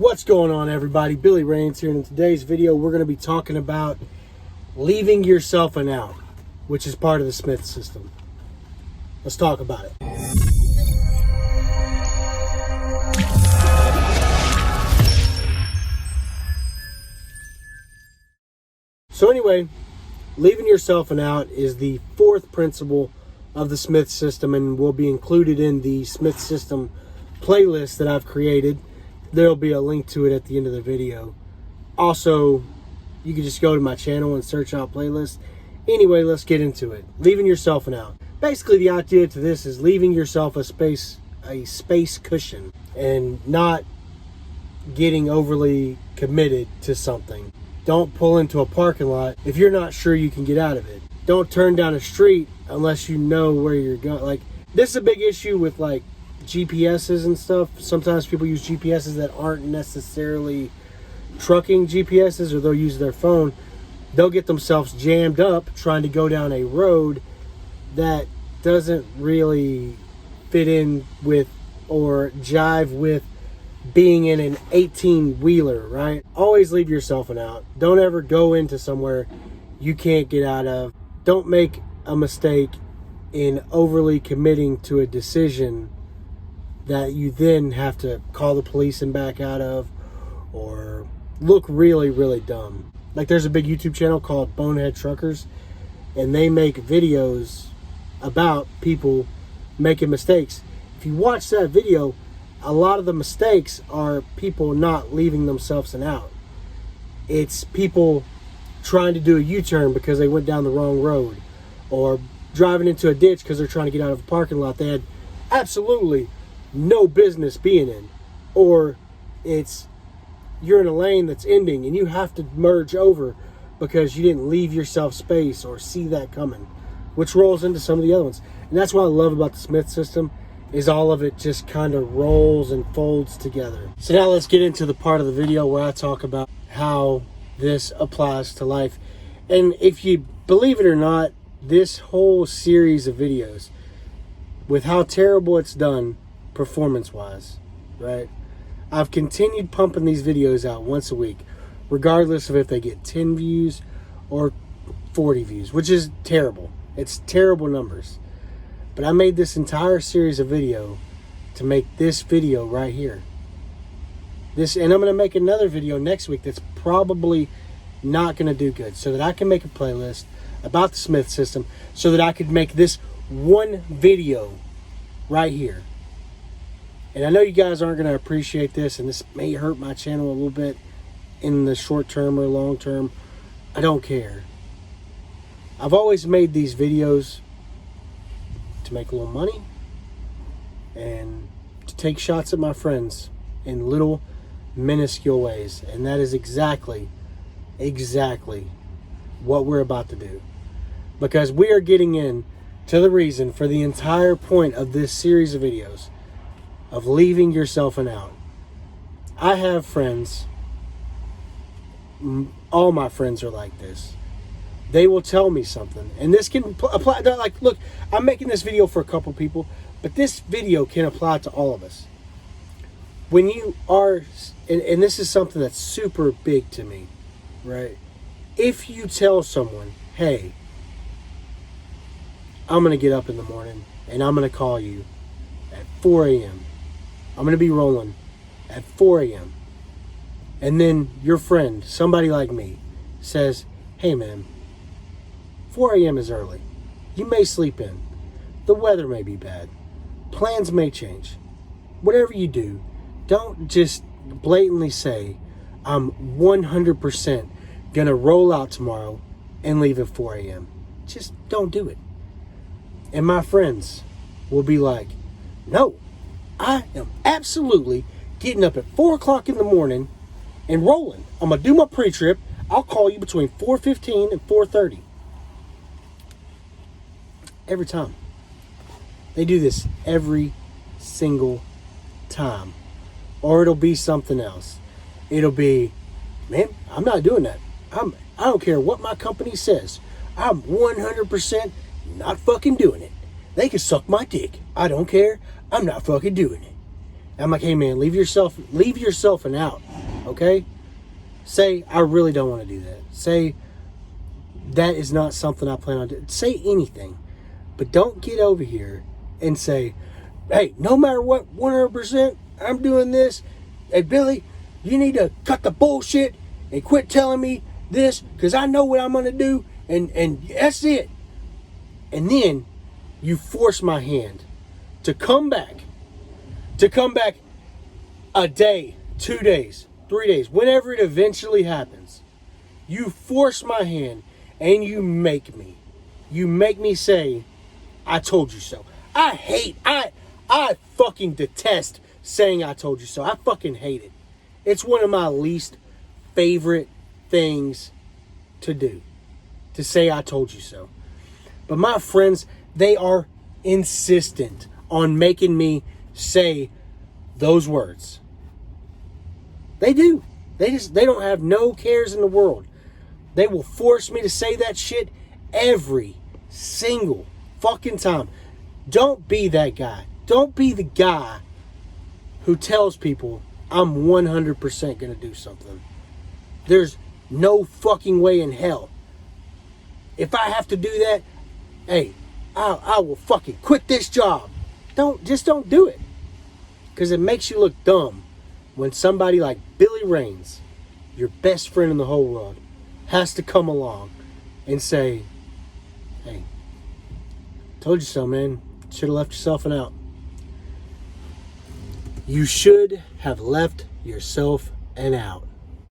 What's going on, everybody? Billy Rains here, and in today's video we're going to be talking about leaving yourself an out, which is part of the Smith system. Let's talk about it. So anyway, leaving yourself an out is the fourth principle of the Smith system and will be included in the Smith system playlist that I've created. There'll be a link to it at the end of the video. Also, you can just go to my channel and search out playlist. Anyway, let's get into it. Leaving yourself an out. Basically, the idea to this is leaving yourself a space cushion and not getting overly committed to something. Don't pull into a parking lot if you're not sure you can get out of it. Don't turn down a street unless you know where you're going. Like, this is a big issue with like GPSs and stuff. Sometimes people use GPSs that aren't necessarily trucking GPSs, or they'll use their phone. They'll get themselves jammed up trying to go down a road that doesn't really fit in with or jive with being in an 18-wheeler, right? Always leave yourself an out. Don't ever go into somewhere you can't get out of. Don't make a mistake in overly committing to a decision that you then have to call the police and back out of, or look really, really dumb. Like, there's a big YouTube channel called Bonehead Truckers, and they make videos about people making mistakes. If you watch that video, a lot of the mistakes are people not leaving themselves an out. It's people trying to do a U-turn because they went down the wrong road, or driving into a ditch because they're trying to get out of a parking lot they had absolutely no business being in. Or it's you're in a lane that's ending and you have to merge over because you didn't leave yourself space or see that coming, which rolls into some of the other ones. And that's what I love about the Smith system, is all of it just kind of rolls and folds together. So now let's get into the part of the video where I talk about how this applies to life. And if you believe it or not, this whole series of videos, with how terrible it's done performance-wise, right? I've continued pumping these videos out once a week, regardless of if they get 10 views or 40 views, which is terrible. It's terrible numbers. But I made this entire series of video to make this video right here. And I'm going to make another video next week that's probably not going to do good, so that I can make a playlist about the Smith system, so that I could make this one video right here. And I know you guys aren't going to appreciate this, and this may hurt my channel a little bit in the short term or long term. I don't care. I've always made these videos to make a little money and to take shots at my friends in little minuscule ways. And that is exactly what we're about to do. Because we are getting in to the reason for the entire point of this series of videos, of leaving yourself an out. I have friends, all my friends are like this. They will tell me something, and this can apply. Like, look, I'm making this video for a couple people, but this video can apply to all of us. When you are, and this is something that's super big to me, right? If you tell someone, hey, I'm going to get up in the morning and I'm going to call you at 4 a.m. I'm going to be rolling at 4 a.m. And then your friend, somebody like me, says, hey man, 4 a.m. is early. You may sleep in. The weather may be bad. Plans may change. Whatever you do, don't just blatantly say, I'm 100% going to roll out tomorrow and leave at 4 a.m. Just don't do it. And my friends will be like, no, I am absolutely getting up at 4 o'clock in the morning and rolling. I'm going to do my pre-trip. I'll call you between 4:15 and 4:30. Every time. They do this every single time. Or it'll be something else. It'll be, man, I'm not doing that. I don't care what my company says. I'm 100% not fucking doing it. They can suck my dick. I don't care. I'm not fucking doing it. I'm like, hey man, leave yourself an out. okay? Say, I really don't want to do that. Say, that is not something I plan on doing. Say anything. But don't get over here and say, hey, no matter what, 100%, I'm doing this. Hey, Billy, you need to cut the bullshit and quit telling me this because I know what I'm going to do, and that's it. And then you force my hand to come back a day, 2 days, 3 days, whenever it eventually happens. You force my hand and you make me say, I told you so. I fucking detest saying I told you so. I fucking hate it. It's one of my least favorite things to do, to say I told you so. But my friends, they are insistent on making me say those words. They do. They don't have no cares in the world. They will force me to say that shit every single fucking time. Don't be that guy. Don't be the guy who tells people I'm 100% going to do something. There's no fucking way in hell. If I have to do that, hey, I will fucking quit this job. Just don't do it. Because it makes you look dumb when somebody like Billy Raines, your best friend in the whole world, has to come along and say, hey, told you so, man. Should have left yourself an out. You should have left yourself an out.